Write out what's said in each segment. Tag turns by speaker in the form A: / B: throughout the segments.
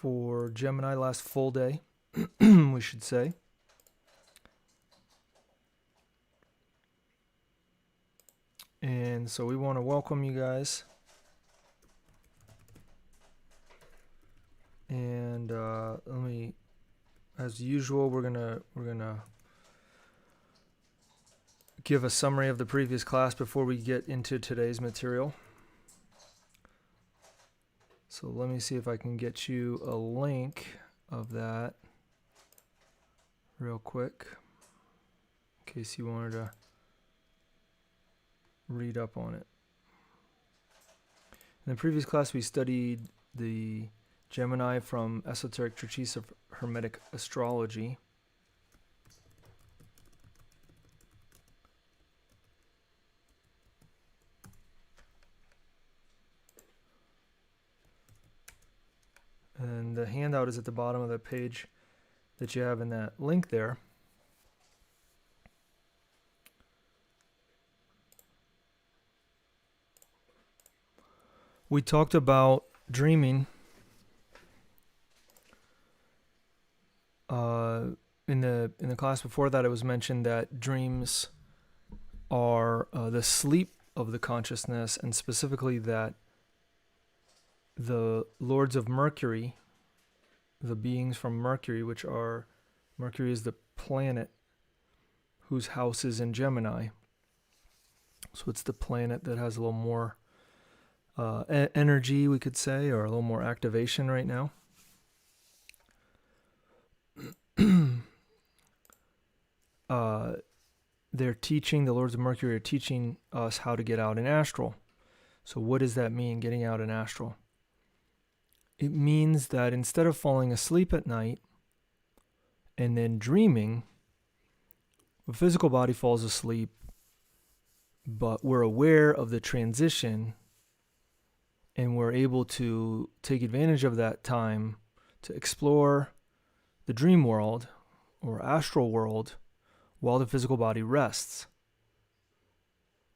A: for Gemini, last full day, we should say. And so we want to welcome you guys. And let me, as usual, we're gonna give a summary of the previous class before we get into today's material. So let me see if I can get you a link of that real quick, in case you wanted to read up on it. In the previous class, we studied the Gemini from Esoteric Treatise of Hermetic Astrology. And the handout is at the bottom of the page that you have in that link there. We talked about dreaming in the class before that. It was mentioned that dreams are the sleep of the consciousness, and specifically that the lords of Mercury, the beings from Mercury, which are, Mercury is the planet whose house is in Gemini. So it's the planet that has a little more energy, we could say, or a little more activation right now. They're teaching, the lords of Mercury are teaching us how to get out in astral. So what does that mean, getting out in astral? It means that instead of falling asleep at night and then dreaming, the physical body falls asleep, but we're aware of the transition and we're able to take advantage of that time to explore the dream world or astral world while the physical body rests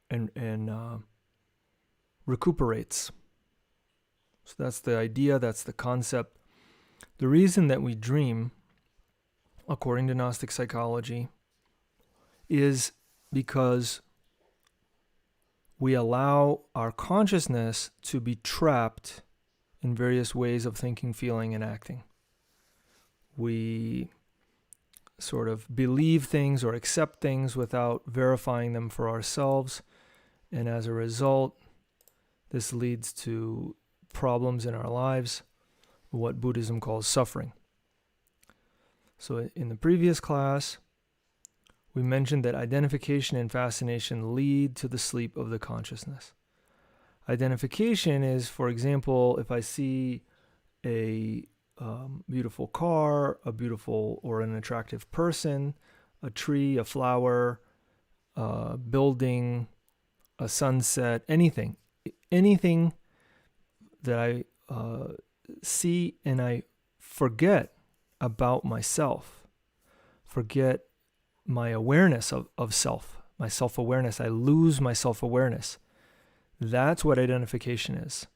A: and recuperates. So that's the idea, that's the concept. The reason that we dream, according to Gnostic psychology, is because we allow our consciousness to be trapped in various ways of thinking, feeling, and acting. We sort of believe things or accept things without verifying them for ourselves. And as a result, this leads to problems in our lives, what Buddhism calls suffering. So in the previous class, we mentioned that identification and fascination lead to the sleep of the consciousness. Identification is, for example, if I see a beautiful car, a beautiful or an attractive person, a tree, a flower, a building, a sunset, anything that I see and I forget about myself, forget my awareness of self, my self-awareness. I lose my self-awareness. That's what identification is.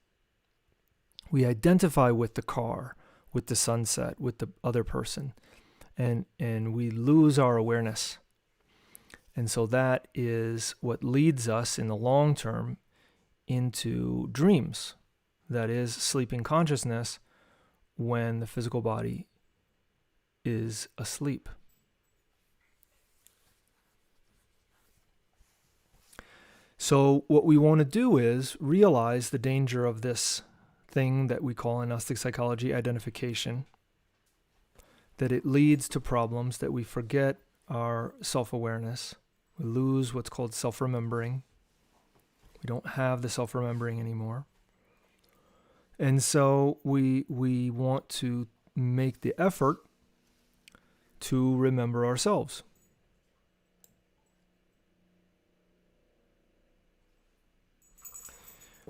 A: We identify with the car, with the sunset, with the other person, and we lose our awareness. And so that is what leads us in the long term into dreams. That is sleeping consciousness when the physical body is asleep. So what we want to do is realize the danger of this thing that we call in Gnostic psychology identification, that it leads to problems, that we forget our self-awareness. We lose what's called self-remembering. We don't have the self-remembering anymore. And so we want to make the effort to remember ourselves.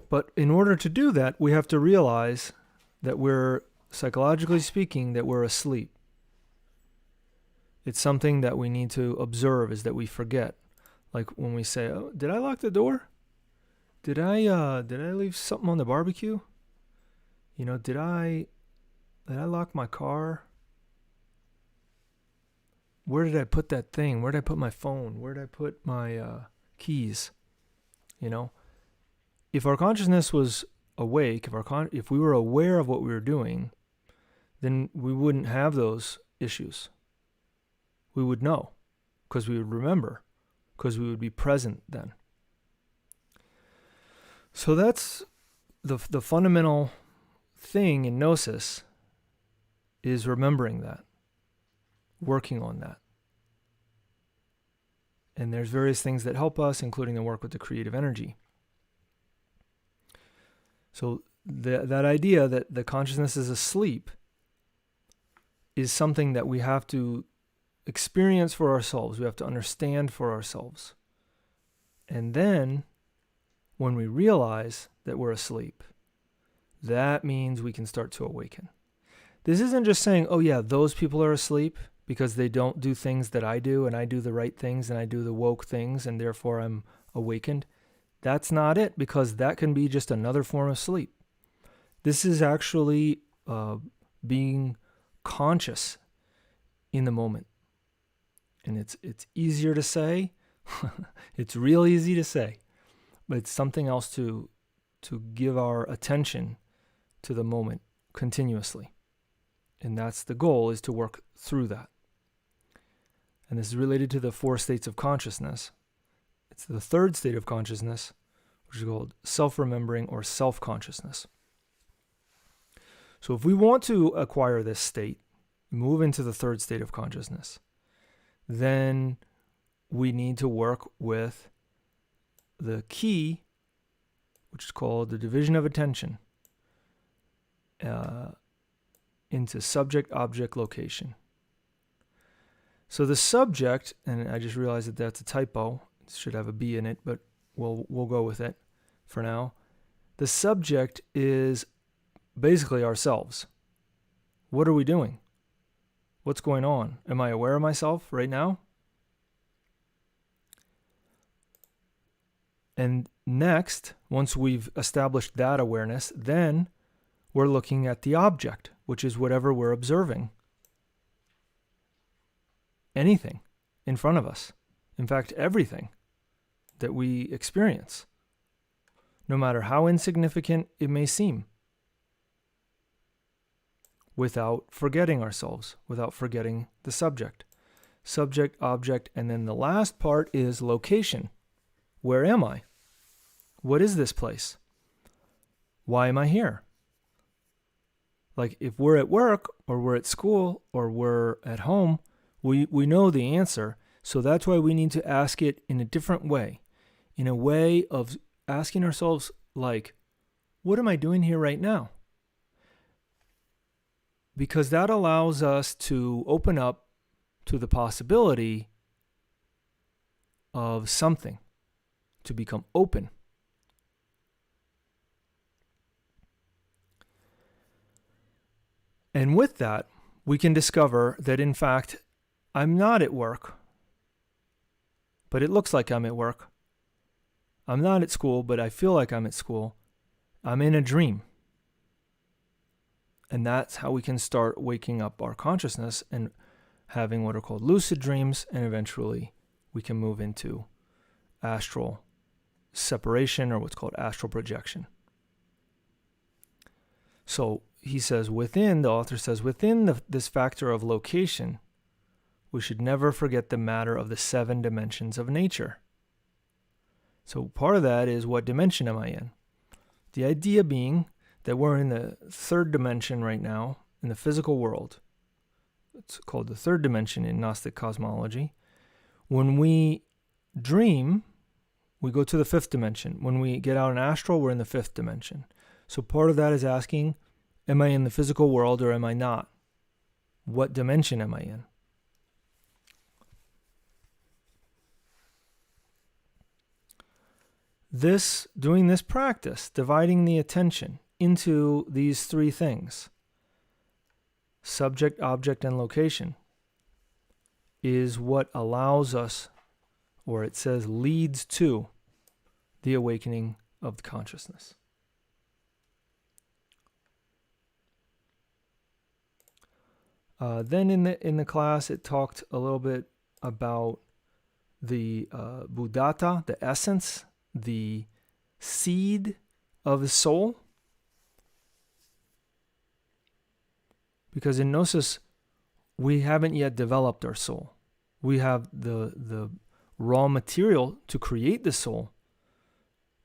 A: But in order to do that, we have to realize that we're, psychologically speaking, that we're asleep. It's something that we need to observe, is that we forget. Like when we say, "Oh, did I lock the door? Did I leave something on the barbecue? You know, did I Did I lock my car? Where did I put that thing? Where did I put my phone? Where did I put my keys? You know, if our consciousness was awake, if we were aware of what we were doing, then we wouldn't have those issues. We would know, because we would remember, because we would be present then. So that's the fundamental thing in Gnosis, is remembering that, working on that. And there's various things that help us, including the work with the creative energy. So that idea that the consciousness is asleep is something that we have to experience for ourselves. We have to understand for ourselves. And then, when we realize that we're asleep, that means we can start to awaken. This isn't just saying, oh yeah, those people are asleep because they don't do things that I do, and I do the right things, and I do the woke things, and therefore I'm awakened. That's not it, because that can be just another form of sleep. This is actually being conscious in the moment. And it's easier to say. It's real easy to say. But it's something else to give our attention to the moment continuously. And that's the goal, is to work through that. And this is related to the 4 states of consciousness. It's the 3rd state of consciousness, which is called self-remembering or self-consciousness. So if we want to acquire this state, move into the 3rd state of consciousness, then we need to work with the key, which is called the division of attention, into subject-object location. So the subject, and I just realized that that's a typo. It should have a B in it, but we'll go with it for now. The subject is basically ourselves. What are we doing? What's going on? Am I aware of myself right now? And next, once we've established that awareness, then we're looking at the object, which is whatever we're observing. Anything in front of us. In fact, everything that we experience, no matter how insignificant it may seem, without forgetting ourselves, without forgetting the subject. Subject, object, and then the last part is location. Where am I? What is this place? Why am I here? Like, if we're at work, or we're at school, or we're at home, we know the answer. So that's why we need to ask it in a different way. In a way of asking ourselves, like, what am I doing here right now? Because that allows us to open up to the possibility of something, to become open. And with that, we can discover that, in fact, I'm not at work, but it looks like I'm at work. I'm not at school, but I feel like I'm at school. I'm in a dream. And that's how we can start waking up our consciousness and having what are called lucid dreams, and eventually we can move into astral separation, or what's called astral projection. So he says the author says, within this factor of location, we should never forget the matter of the 7 dimensions of nature. So part of that is, what dimension am I in? The idea being that we're in the 3rd dimension right now, in the physical world. It's called the 3rd dimension in Gnostic cosmology. When we dream, we go to the 5th dimension. When we get out in astral, we're in the 5th dimension. So part of that is asking, am I in the physical world or am I not? What dimension am I in? Doing this practice, dividing the attention into these 3 things, subject, object, and location, is what allows us, or it says leads to, the awakening of the consciousness. Then in the class, it talked a little bit about the Buddhata, the essence, the seed of the soul. Because in Gnosis, we haven't yet developed our soul. We have the raw material to create the soul.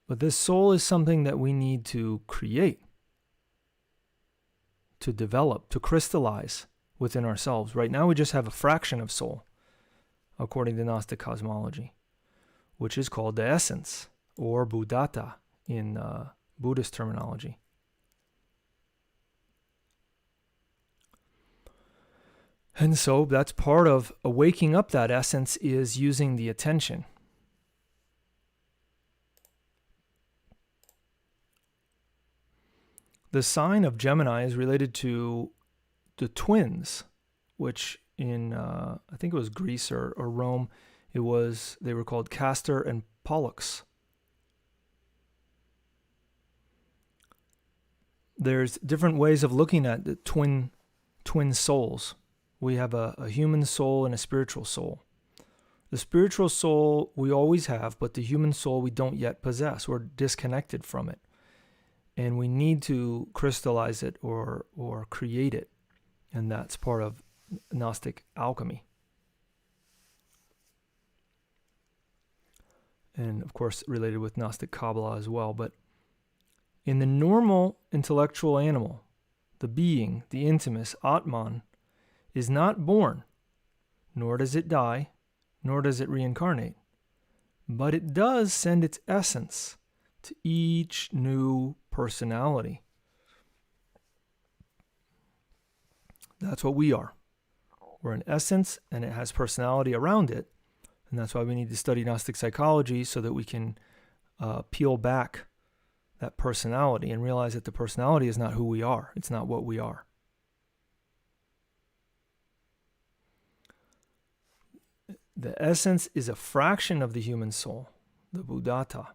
A: But this soul is something that we need to create, to develop, to crystallize within ourselves. Right now, we just have a fraction of soul, according to Gnostic cosmology, which is called the essence, or Buddhata in Buddhist terminology. And so that's part of waking up that essence, is using the attention. The sign of Gemini is related to the twins, which in, I think it was Greece or Rome, they were called Castor and Pollux. There's different ways of looking at the twin souls. We have a human soul and a spiritual soul. The spiritual soul we always have, but the human soul we don't yet possess. We're disconnected from it. And we need to crystallize it or create it. And that's part of Gnostic alchemy. And of course, related with Gnostic Kabbalah as well. But in the normal intellectual animal, the being, the intimus, Atman, is not born, nor does it die, nor does it reincarnate. But it does send its essence to each new personality. That's what we are. We're an essence, and it has personality around it. And that's why we need to study Gnostic psychology, so that we can peel back that personality and realize that the personality is not who we are. It's not what we are. The essence is a fraction of the human soul, the Buddhata.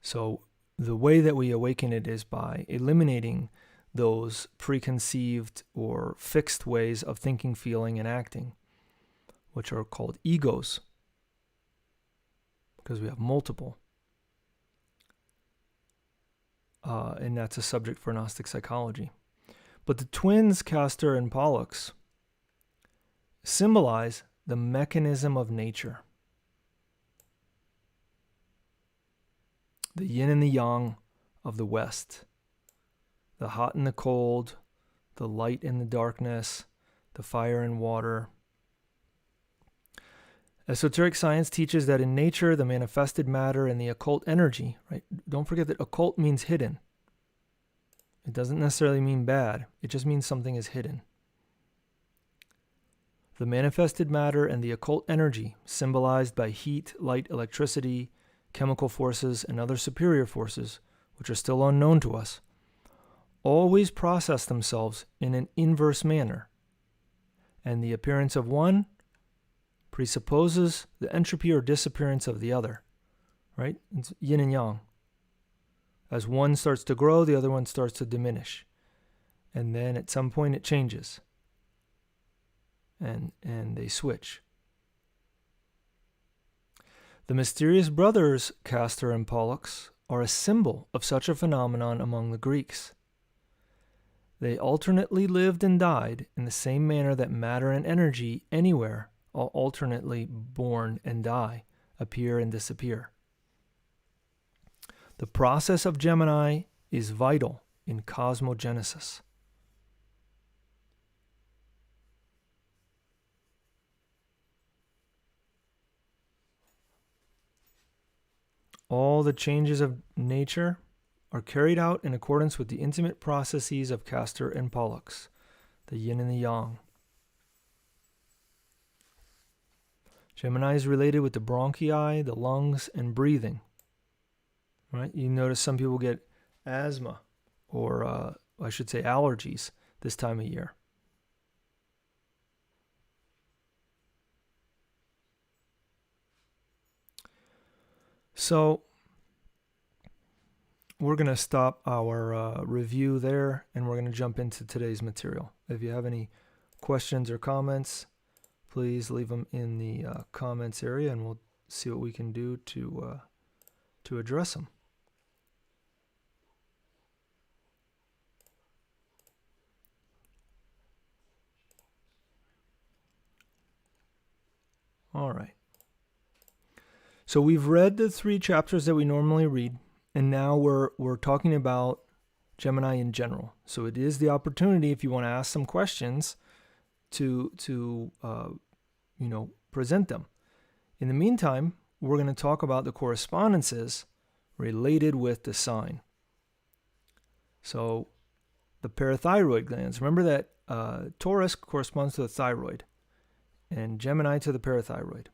A: So the way that we awaken it is by eliminating those preconceived or fixed ways of thinking, feeling, and acting, which are called egos, because we have multiple. And that's a subject for Gnostic psychology. But the twins, Castor and Pollux, symbolize the mechanism of nature. The yin and the yang of the West. The hot and the cold, the light and the darkness, the fire and water. Esoteric science teaches that in nature, the manifested matter and the occult energy, right? Don't forget that occult means hidden. It doesn't necessarily mean bad. It just means something is hidden. The manifested matter and the occult energy, symbolized by heat, light, electricity, chemical forces, and other superior forces, which are still unknown to us, always process themselves in an inverse manner. And the appearance of one presupposes the entropy or disappearance of the other, right? It's yin and yang. As one starts to grow, the other one starts to diminish. And then at some point it changes. And they switch. The mysterious brothers, Castor and Pollux, are a symbol of such a phenomenon among the Greeks. They alternately lived and died in the same manner that matter and energy anywhere are alternately born and die, appear and disappear. The process of Gemini is vital in cosmogenesis. All the changes of nature are carried out in accordance with the intimate processes of Castor and Pollux, the yin and the yang. Gemini is related with the bronchi, the lungs, and breathing. Right? You notice some people get asthma, or I should say allergies, this time of year. So, we're going to stop our review there, and we're going to jump into today's material. If you have any questions or comments, please leave them in the comments area, and we'll see what we can do to address them. All right. So we've read the 3 chapters that we normally read, and now we're talking about Gemini in general. So it is the opportunity, if you want to ask some questions, to present them. In the meantime, we're going to talk about the correspondences related with the sign. So the parathyroid glands. Remember that Taurus corresponds to the thyroid, and Gemini to the parathyroid.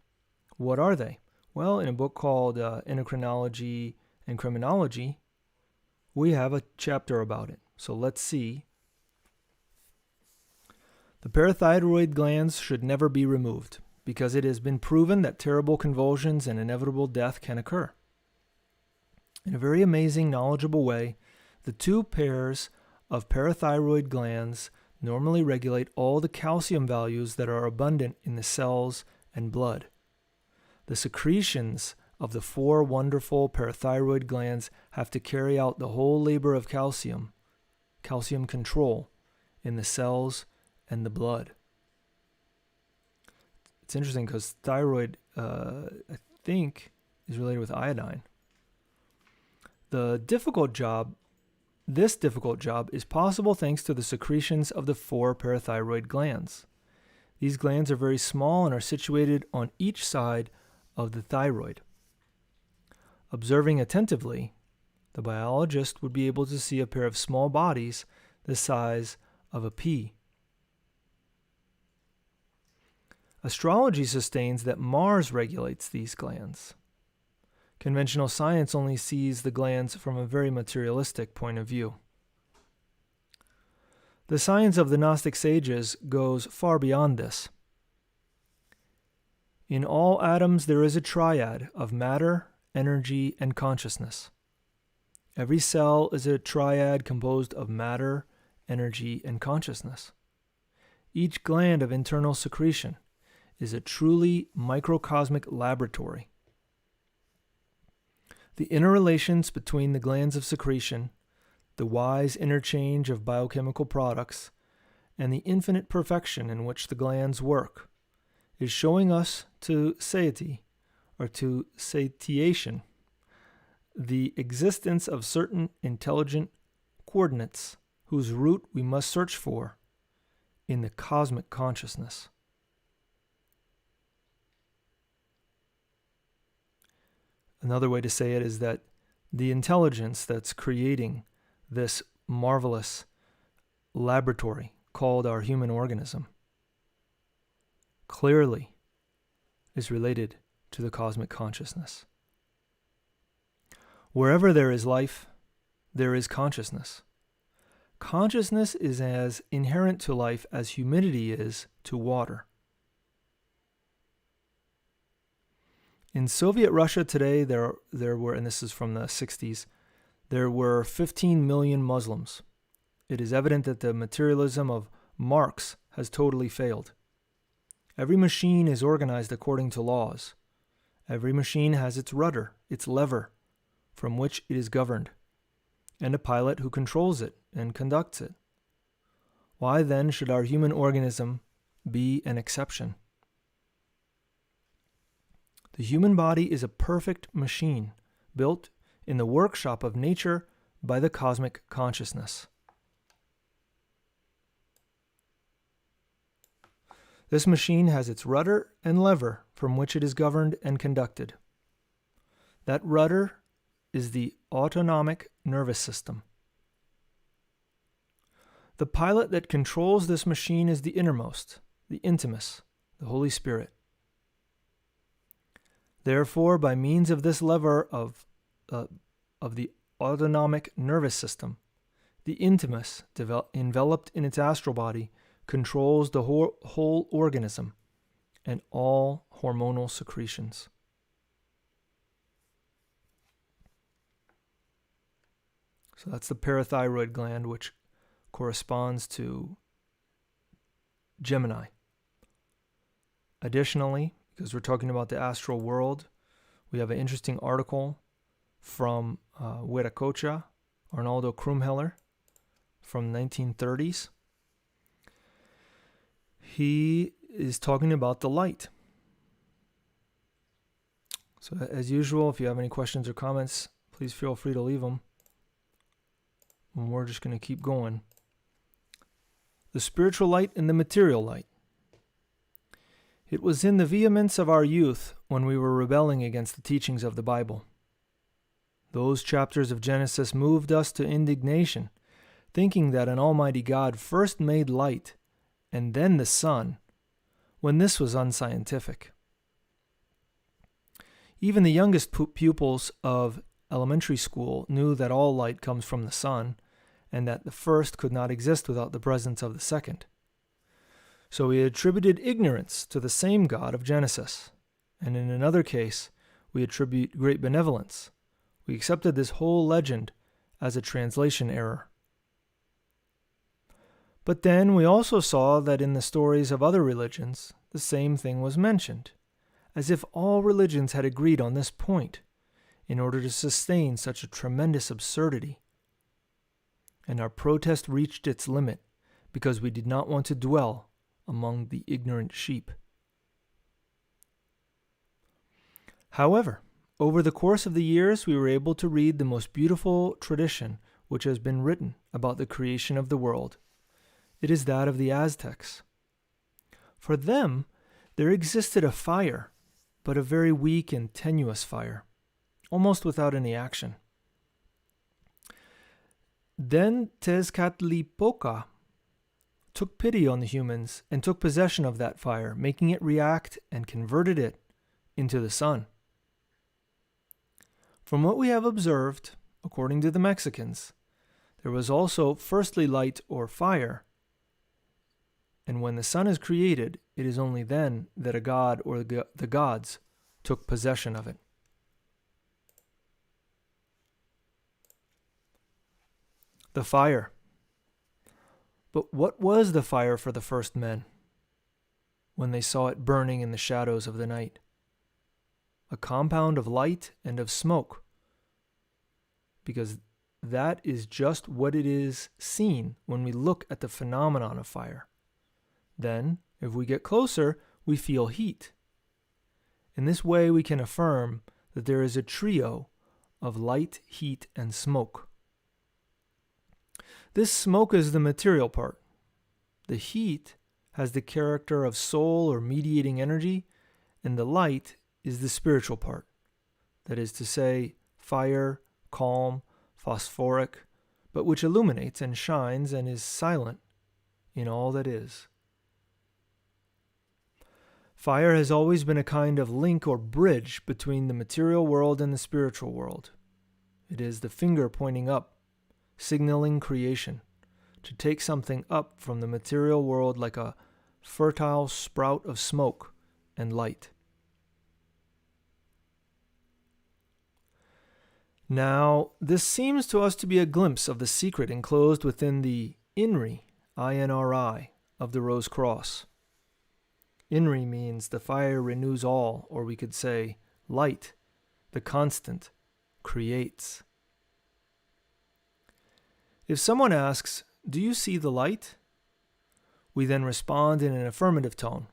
A: What are they? Well, in a book called Endocrinology and Criminology, we have a chapter about it. So let's see. The parathyroid glands should never be removed because it has been proven that terrible convulsions and inevitable death can occur. In a very amazing, knowledgeable way, the 2 pairs of parathyroid glands normally regulate all the calcium values that are abundant in the cells and blood. The secretions of the 4 wonderful parathyroid glands have to carry out the whole labor of calcium control in the cells and the blood. It's interesting because thyroid, I think, is related with iodine. This difficult job is possible thanks to the secretions of the 4 parathyroid glands. These glands are very small and are situated on each side of the thyroid. Observing attentively, the biologist would be able to see a pair of small bodies the size of a pea. Astrology sustains that Mars regulates these glands. Conventional science only sees the glands from a very materialistic point of view. The science of the Gnostic sages goes far beyond this. In all atoms there is a triad of matter, energy, and consciousness. Every cell is a triad composed of matter, energy, and consciousness. Each gland of internal secretion is a truly microcosmic laboratory. The interrelations between the glands of secretion, the wise interchange of biochemical products, and the infinite perfection in which the glands work is showing us to satiety, or to satiation, the existence of certain intelligent coordinates whose root we must search for in the cosmic consciousness. Another way to say it is that the intelligence that's creating this marvelous laboratory called our human organism clearly is related to the cosmic consciousness. Wherever there is life, there is consciousness. Consciousness is as inherent to life as humidity is to water. In Soviet Russia today, there were, and this is from the 60s, there were 15 million Muslims. It is evident that the materialism of Marx has totally failed. Every machine is organized according to laws. Every machine has its rudder, its lever, from which it is governed, and a pilot who controls it and conducts it. Why then should our human organism be an exception? The human body is a perfect machine, built in the workshop of nature by the cosmic consciousness. This machine has its rudder and lever from which it is governed and conducted. That rudder is the autonomic nervous system. The pilot that controls this machine is the innermost, the intimus, the Holy Spirit. Therefore, by means of this lever of the autonomic nervous system, the intimus, enveloped in its astral body, controls the whole organism and all hormonal secretions. So that's the parathyroid gland, which corresponds to Gemini. Additionally, because we're talking about the astral world, we have an interesting article from Huiracocha, Arnaldo Krumheller, from 1930s. He is talking about the light. So as usual, if you have any questions or comments, please feel free to leave them. And we're just going to keep going. The spiritual light and the material light. It was in the vehemence of our youth when we were rebelling against the teachings of the Bible. Those chapters of Genesis moved us to indignation, thinking that an almighty God first made light and then the sun, when this was unscientific. Even the youngest pupils of elementary school knew that all light comes from the sun, and that the first could not exist without the presence of the second. So we attributed ignorance to the same God of Genesis, and in another case, we attribute great benevolence. We accepted this whole legend as a translation error. But then we also saw that in the stories of other religions, the same thing was mentioned, as if all religions had agreed on this point in order to sustain such a tremendous absurdity. And our protest reached its limit because we did not want to dwell among the ignorant sheep. However, over the course of the years, we were able to read the most beautiful tradition which has been written about the creation of the world. It is that of the Aztecs. For them, there existed a fire, but a very weak and tenuous fire, almost without any action. Then Tezcatlipoca took pity on the humans and took possession of that fire, making it react and converted it into the sun. From what we have observed, according to the Mexicans, there was also firstly light or fire, and when the sun is created, it is only then that a god or the gods took possession of it. The fire. But what was the fire for the first men when they saw it burning in the shadows of the night? A compound of light and of smoke, because that is just what it is seen when we look at the phenomenon of fire. Then, if we get closer, we feel heat. In this way, we can affirm that there is a trio of light, heat, and smoke. This smoke is the material part. The heat has the character of soul or mediating energy, and the light is the spiritual part. That is to say, fire, calm, phosphoric, but which illuminates and shines and is silent in all that is. Fire has always been a kind of link or bridge between the material world and the spiritual world. It is the finger pointing up, signaling creation, to take something up from the material world like a fertile sprout of smoke and light. Now, this seems to us to be a glimpse of the secret enclosed within the INRI, I-N-R-I, of the Rose Cross. INRI means the fire renews all, or we could say light, the constant, creates. If someone asks, "Do you see the light?" we then respond in an affirmative tone.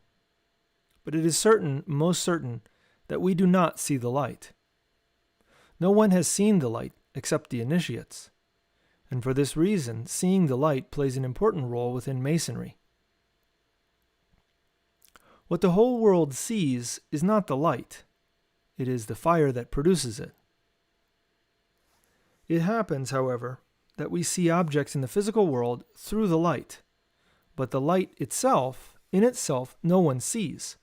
A: But it is certain, most certain, that we do not see the light. No one has seen the light except the initiates, and for this reason, seeing the light plays an important role within Masonry. What the whole world sees is not the light, it is the fire that produces it. It happens, however, that we see objects in the physical world through the light, but the light itself, in itself, no one sees.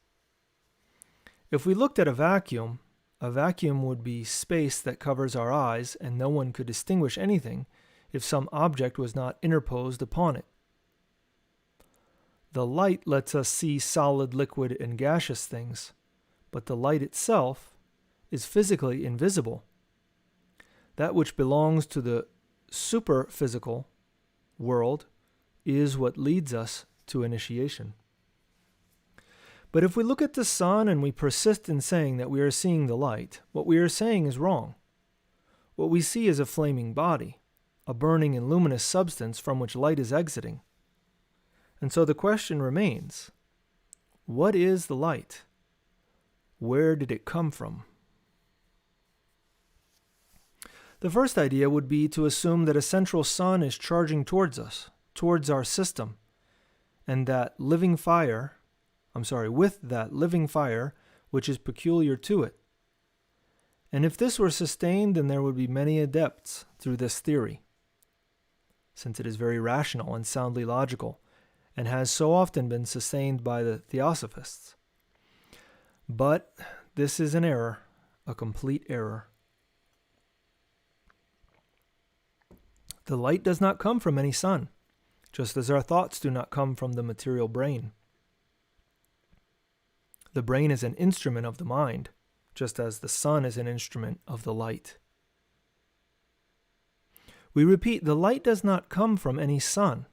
A: If we looked at a vacuum would be space that covers our eyes, and no one could distinguish anything if some object was not interposed upon it. The light lets us see solid, liquid, and gaseous things, but the light itself is physically invisible. That which belongs to the super physical world is what leads us to initiation. But if we look at the sun and we persist in saying that we are seeing the light, what we are saying is wrong. What we see is a flaming body, a burning and luminous substance from which light is exiting. And so the question remains, what is the light? Where did it come from? The first idea would be to assume that a central sun is charging towards us, towards our system, and that with that living fire which is peculiar to it. And if this were sustained, then there would be many adepts through this theory, since it is very rational and soundly logical, and has so often been sustained by the Theosophists. But this is an error, a complete error. The light does not come from any sun, just as our thoughts do not come from the material brain. The brain is an instrument of the mind, just as the sun is an instrument of the light. We repeat, the light does not come from any sun.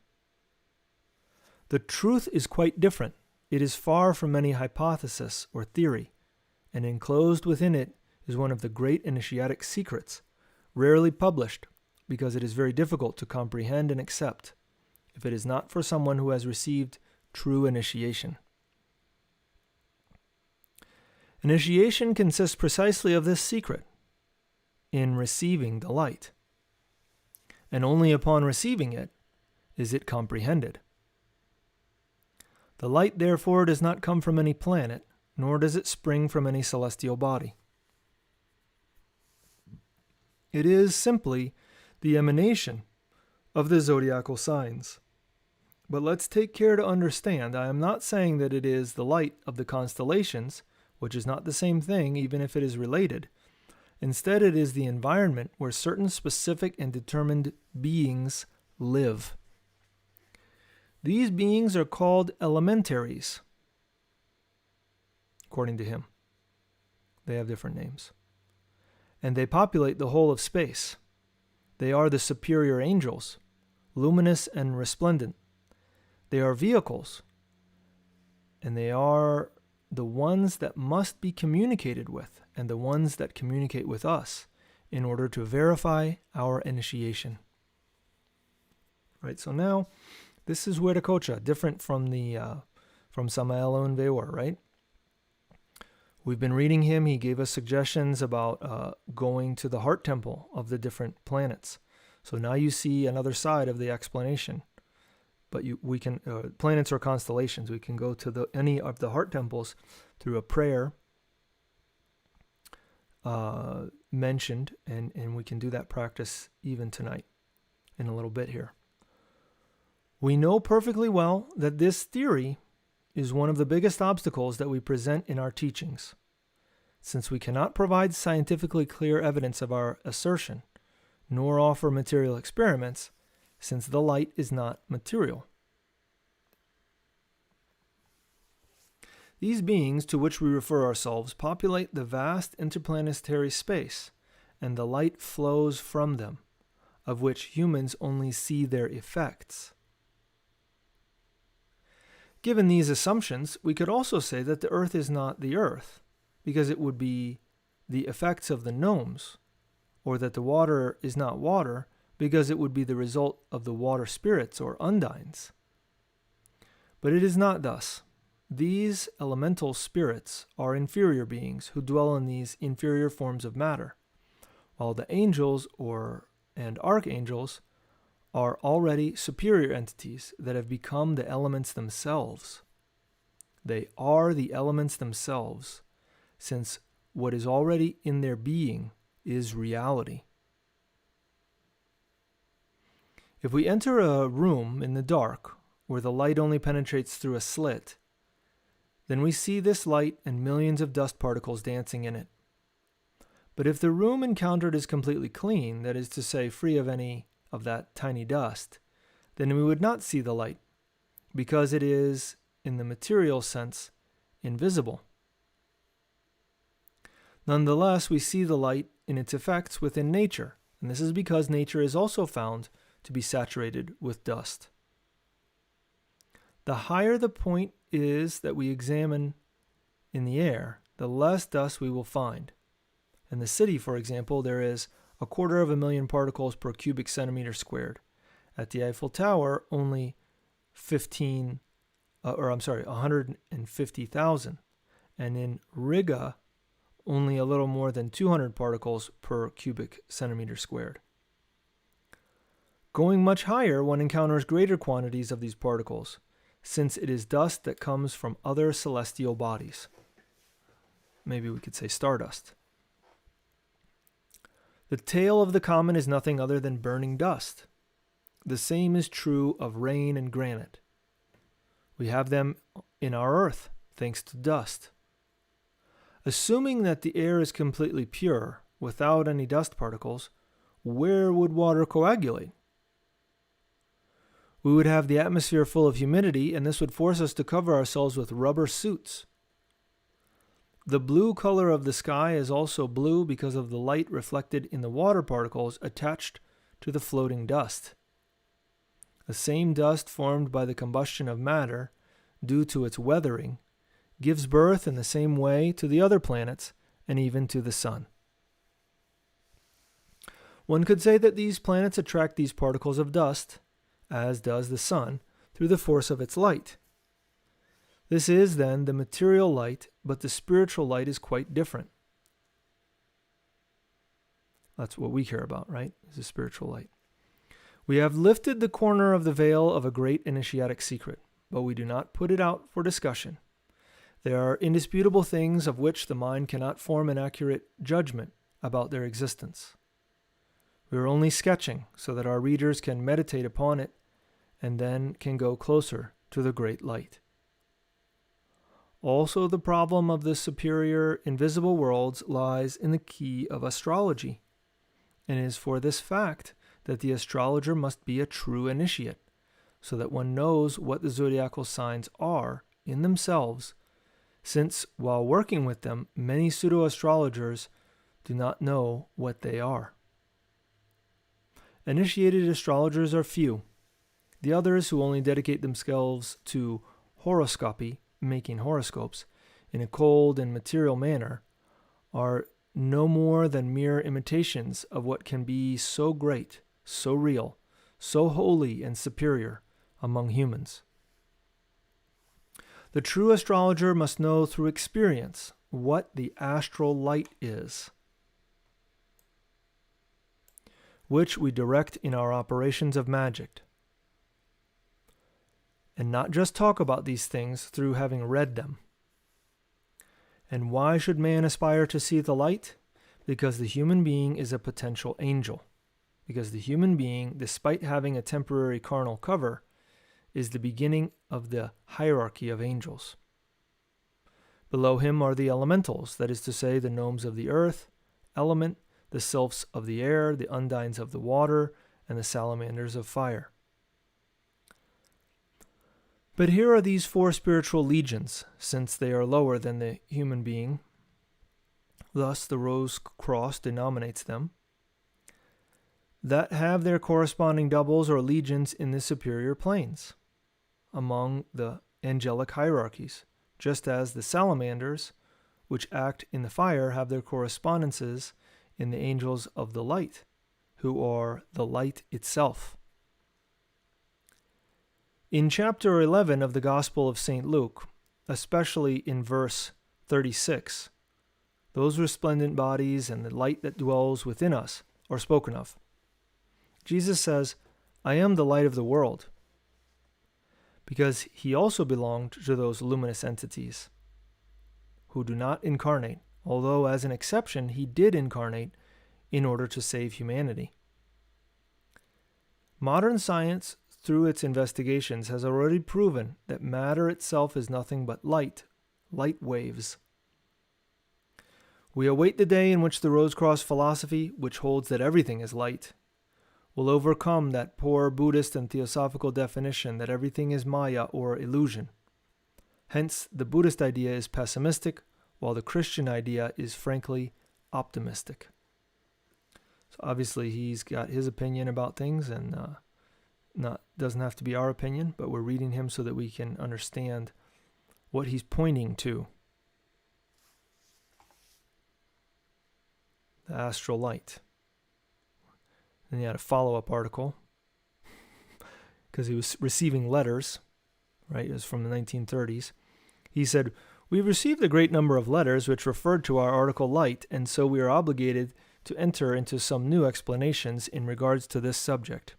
A: The truth is quite different. It is far from any hypothesis or theory, and enclosed within it is one of the great initiatic secrets, rarely published, because it is very difficult to comprehend and accept, if it is not for someone who has received true initiation. Initiation consists precisely of this secret, in receiving the light. And only upon receiving it is it comprehended. The light, therefore, does not come from any planet, nor does it spring from any celestial body. It is simply the emanation of the zodiacal signs. But let's take care to understand, I am not saying that it is the light of the constellations, which is not the same thing even if it is related. Instead, it is the environment where certain specific and determined beings live. These beings are called elementaries, according to him. They have different names. And they populate the whole of space. They are the superior angels, luminous and resplendent. They are vehicles, and they are the ones that must be communicated with, and the ones that communicate with us in order to verify our initiation. Right, so now, this is Huiracocha, different from Samael and Veor, right? We've been reading him. He gave us suggestions about going to the heart temple of the different planets. So now you see another side of the explanation. But we can, planets or constellations, we can go to any of the heart temples through a prayer mentioned, and we can do that practice even tonight in a little bit here. We know perfectly well that this theory is one of the biggest obstacles that we present in our teachings, since we cannot provide scientifically clear evidence of our assertion, nor offer material experiments, since the light is not material. These beings to which we refer ourselves populate the vast interplanetary space, and the light flows from them, of which humans only see their effects. Given these assumptions, we could also say that the Earth is not the Earth, because it would be the effects of the gnomes, or that the water is not water, because it would be the result of the water spirits or undines. But it is not thus. These elemental spirits are inferior beings who dwell in these inferior forms of matter, while the angels and archangels are already superior entities that have become the elements themselves. They are the elements themselves, since what is already in their being is reality. If we enter a room in the dark, where the light only penetrates through a slit, then we see this light and millions of dust particles dancing in it. But if the room encountered is completely clean, that is to say, free of any of that tiny dust, then we would not see the light, because it is, in the material sense, invisible. Nonetheless, we see the light in its effects within nature, and this is because nature is also found to be saturated with dust. The higher the point is that we examine in the air, the less dust we will find. In the city, for example, there is 250,000 particles per cubic centimeter squared. At the Eiffel Tower, only 150,000. And in Riga, only a little more than 200 particles per cubic centimeter squared. Going much higher, one encounters greater quantities of these particles, since it is dust that comes from other celestial bodies. Maybe we could say stardust. The tail of the comet is nothing other than burning dust. The same is true of rain and granite. We have them in our earth, thanks to dust. Assuming that the air is completely pure, without any dust particles, where would water coagulate? We would have the atmosphere full of humidity, and this would force us to cover ourselves with rubber suits. The blue color of the sky is also blue because of the light reflected in the water particles attached to the floating dust. The same dust formed by the combustion of matter, due to its weathering, gives birth in the same way to the other planets and even to the sun. One could say that these planets attract these particles of dust, as does the sun, through the force of its light. This is, then, the material light, but the spiritual light is quite different. That's what we care about, right? Is the spiritual light. We have lifted the corner of the veil of a great initiatic secret, but we do not put it out for discussion. There are indisputable things of which the mind cannot form an accurate judgment about their existence. We are only sketching so that our readers can meditate upon it and then can go closer to the great light. Also, the problem of the superior invisible worlds lies in the key of astrology, and it is for this fact that the astrologer must be a true initiate, so that one knows what the zodiacal signs are in themselves, since while working with them, many pseudo-astrologers do not know what they are. Initiated astrologers are few. The others, who only dedicate themselves to horoscopy, making horoscopes, in a cold and material manner, are no more than mere imitations of what can be so great, so real, so holy and superior among humans. The true astrologer must know through experience what the astral light is, which we direct in our operations of magic, and not just talk about these things through having read them. And why should man aspire to see the light? Because the human being is a potential angel. Because the human being, despite having a temporary carnal cover, is the beginning of the hierarchy of angels. Below him are the elementals, that is to say, the gnomes of the earth, element, the sylphs of the air, the undines of the water, and the salamanders of fire. But here are these four spiritual legions, since they are lower than the human being. Thus the Rose Cross denominates them, that have their corresponding doubles or legions in the superior planes, among the angelic hierarchies, just as the salamanders, which act in the fire, have their correspondences in the angels of the light, who are the light itself. In chapter 11 of the Gospel of St. Luke, especially in verse 36, those resplendent bodies and the light that dwells within us are spoken of. Jesus says, "I am the light of the world," because he also belonged to those luminous entities who do not incarnate, although as an exception he did incarnate in order to save humanity. Modern science, through its investigations, has already proven that matter itself is nothing but light waves. We await the day in which the Rose-Cross philosophy, which holds that everything is light, will overcome that poor Buddhist and theosophical definition that everything is Maya or illusion. Hence, the Buddhist idea is pessimistic, while the Christian idea is frankly optimistic. So obviously he's got his opinion about things, and doesn't have to be our opinion, but we're reading him so that we can understand what he's pointing to. The Astral Light. Then he had a follow-up article because he was receiving letters, right? It was from the 1930s. He said, "We've received a great number of letters which referred to our article Light, and so we are obligated to enter into some new explanations in regards to this subject."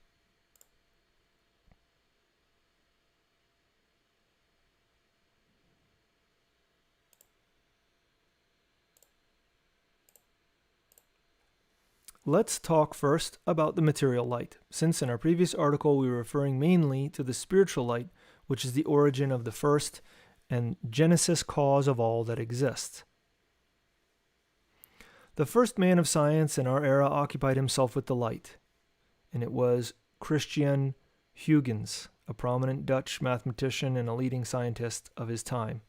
A: Let's talk first about the material light, since in our previous article we were referring mainly to the spiritual light, which is the origin of the first and genesis cause of all that exists. The first man of science in our era occupied himself with the light, and it was Christian Huygens, a prominent Dutch mathematician and a leading scientist of his time,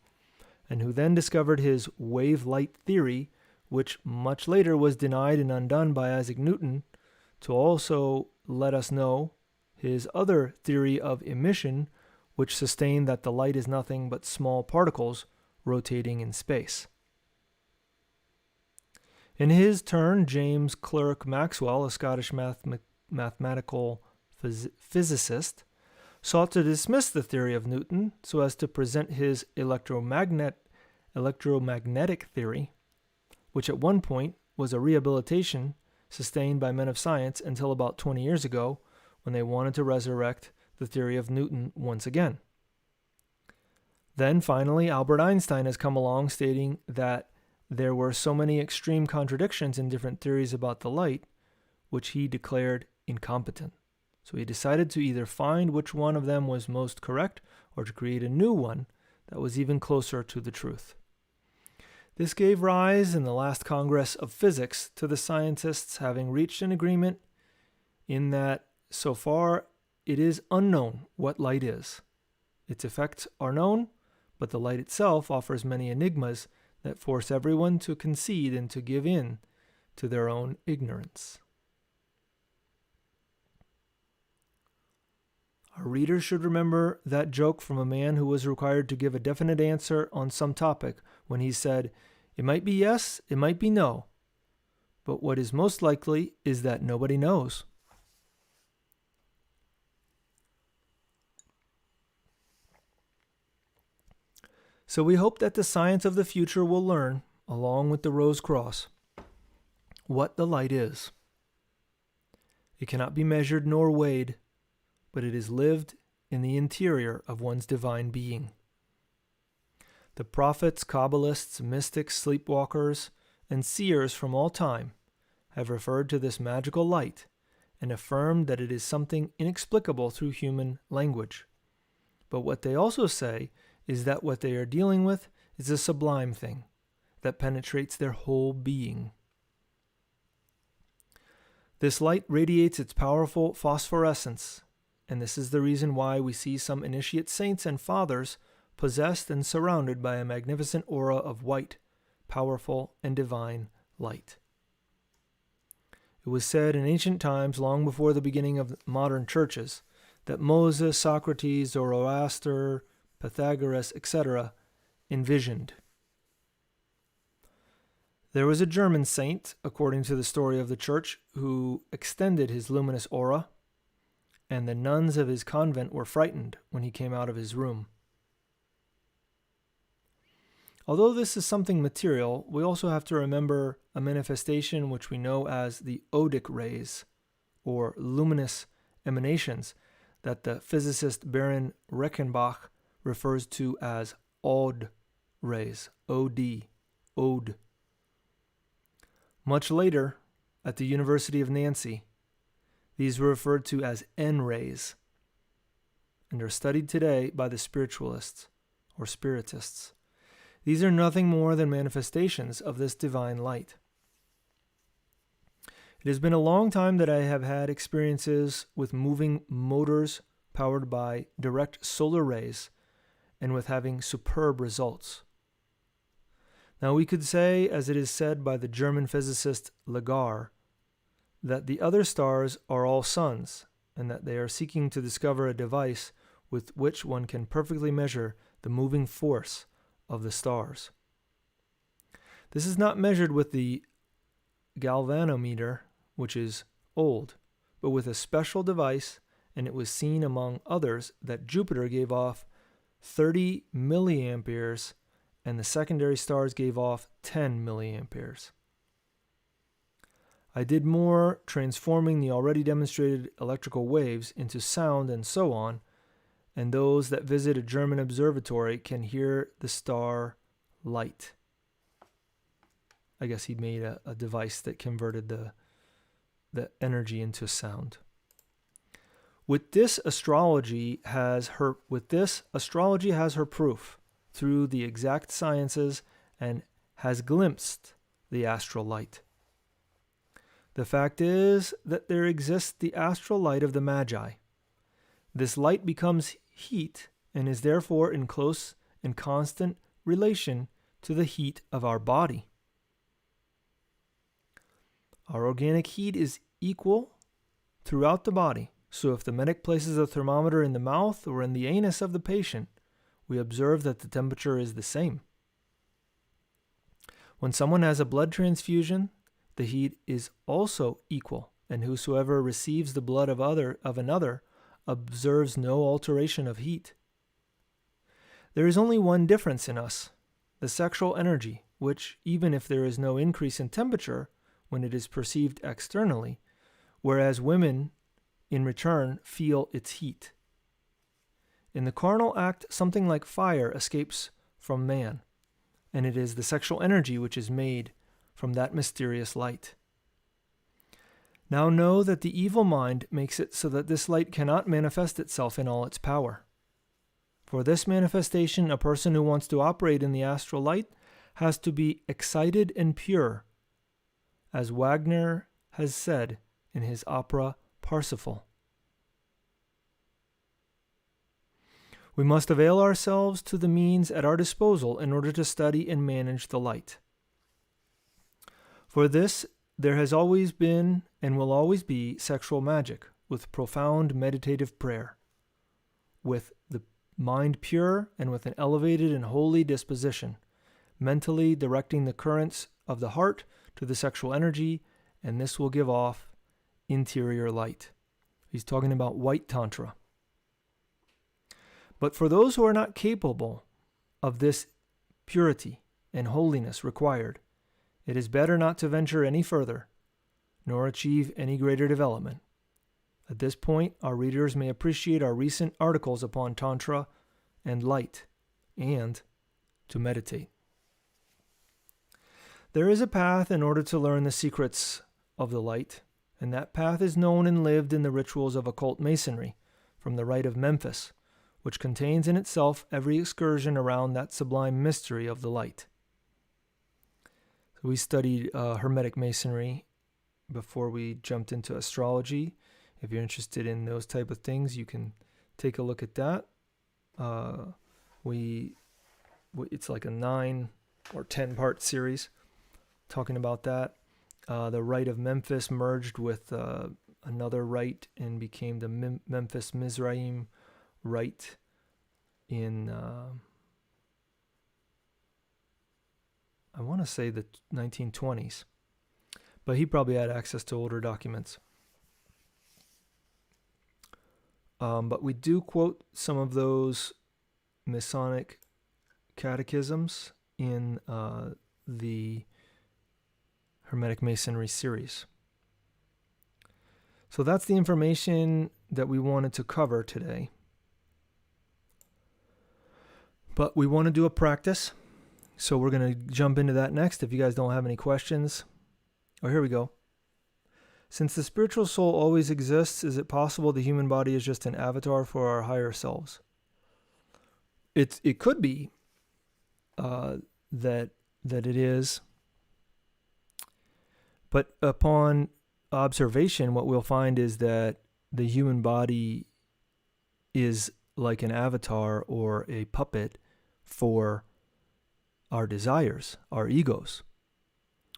A: and who then discovered his wave-light theory, which much later was denied and undone by Isaac Newton, to also let us know his other theory of emission, which sustained that the light is nothing but small particles rotating in space. In his turn, James Clerk Maxwell, a Scottish mathematical physicist, sought to dismiss the theory of Newton so as to present his electromagnetic theory, which at one point was a rehabilitation sustained by men of science until about 20 years ago, when they wanted to resurrect the theory of Newton once again. Then finally, Albert Einstein has come along stating that there were so many extreme contradictions in different theories about the light, which he declared incompetent. So he decided to either find which one of them was most correct or to create a new one that was even closer to the truth. This gave rise in the last Congress of Physics to the scientists having reached an agreement in that so far it is unknown what light is. Its effects are known, but the light itself offers many enigmas that force everyone to concede and to give in to their own ignorance. Our readers should remember that joke from a man who was required to give a definite answer on some topic when he said, "It might be yes, it might be no, but what is most likely is that nobody knows." So we hope that the science of the future will learn, along with the Rose Cross, what the light is. It cannot be measured nor weighed, but it is lived in the interior of one's divine being. The prophets, Kabbalists, mystics, sleepwalkers, and seers from all time have referred to this magical light and affirmed that it is something inexplicable through human language. But what they also say is that what they are dealing with is a sublime thing that penetrates their whole being. This light radiates its powerful phosphorescence, and this is the reason why we see some initiate saints and fathers possessed and surrounded by a magnificent aura of white, powerful, and divine light. It was said in ancient times, long before the beginning of modern churches, that Moses, Socrates, Zoroaster, Pythagoras, etc. envisioned. There was a German saint, according to the story of the church, who extended his luminous aura, and the nuns of his convent were frightened when he came out of his room. Although this is something material, we also have to remember a manifestation which we know as the odic rays, or luminous emanations, that the physicist Baron Reichenbach refers to as Ode rays, O-D, Ode. Much later, at the University of Nancy, these were referred to as N rays, and are studied today by the spiritualists, or spiritists. These are nothing more than manifestations of this divine light. It has been a long time that I have had experiences with moving motors powered by direct solar rays and with having superb results. Now we could say, as it is said by the German physicist Lagar, that the other stars are all suns, and that they are seeking to discover a device with which one can perfectly measure the moving force of the stars. This is not measured with the galvanometer, which is old, but with a special device, and it was seen among others that Jupiter gave off 30 milliamperes and the secondary stars gave off 10 milliamperes. I did more transforming the already demonstrated electrical waves into sound and so on, and those that visit a German observatory can hear the star light. I guess he made a device that converted the energy into sound. With this, astrology has her proof through the exact sciences and has glimpsed the astral light. The fact is that there exists the astral light of the Magi. This light becomes heat and is therefore in close and constant relation to the heat of our body. Our organic heat is equal throughout the body, so if the medic places a thermometer in the mouth or in the anus of the patient, we observe that the temperature is the same. When someone has a blood transfusion, the heat is also equal, and whosoever receives the blood of another observes no alteration of heat. There is only one difference in us, the sexual energy, which, even if there is no increase in temperature when it is perceived externally, whereas women, in return, feel its heat. In the carnal act, something like fire escapes from man, and it is the sexual energy which is made from that mysterious light. Now know that the evil mind makes it so that this light cannot manifest itself in all its power. For this manifestation, a person who wants to operate in the astral light has to be excited and pure, as Wagner has said in his opera Parsifal. We must avail ourselves to the means at our disposal in order to study and manage the light. For this, there has always been and will always be sexual magic, with profound meditative prayer, with the mind pure and with an elevated and holy disposition, mentally directing the currents of the heart to the sexual energy, and this will give off interior light. He's talking about white tantra. But for those who are not capable of this purity and holiness required, it is better not to venture any further, nor achieve any greater development. At this point, our readers may appreciate our recent articles upon Tantra and light, and to meditate. There is a path in order to learn the secrets of the light, and that path is known and lived in the rituals of occult masonry, from the rite of Memphis, which contains in itself every excursion around that sublime mystery of the light. So we studied Hermetic Masonry before we jumped into astrology. If you're interested in those type of things, you can take a look at that. It's like a 9 or 10 part series talking about that. The rite of Memphis merged with another rite and became the Memphis Mizraim rite in I want to say the 1920s, but he probably had access to older documents. But we do quote some of those Masonic catechisms in the Hermetic Masonry series. So that's the information that we wanted to cover today. But we want to do a practice, so we're going to jump into that next if you guys don't have any questions. Oh, here we go. Since the spiritual soul always exists, is it possible the human body is just an avatar for our higher selves? It could be that it is, but upon observation, what we'll find is that the human body is like an avatar or a puppet for our desires, our egos,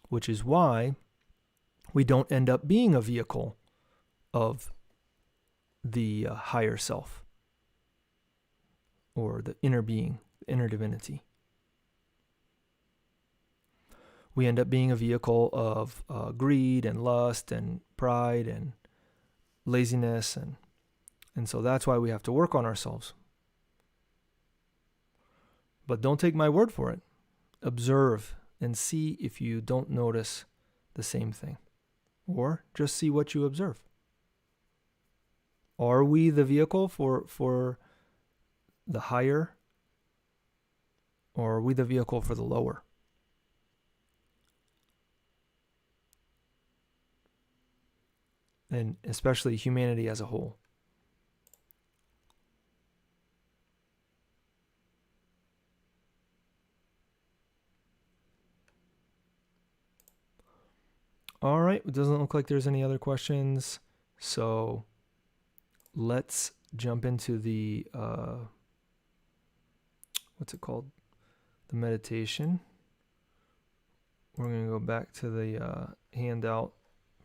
A: which is why we don't end up being a vehicle of the higher self or the inner being, inner divinity. We end up being a vehicle of greed and lust and pride and laziness, and so that's why we have to work on ourselves. But don't take my word for it. Observe and see if you don't notice the same thing, or just see what you observe. Are we the vehicle for the higher, or are we the vehicle for the lower? And especially humanity as a whole. All right, it doesn't look like there's any other questions, so let's jump into the, what's it called? The meditation. We're going to go back to the handout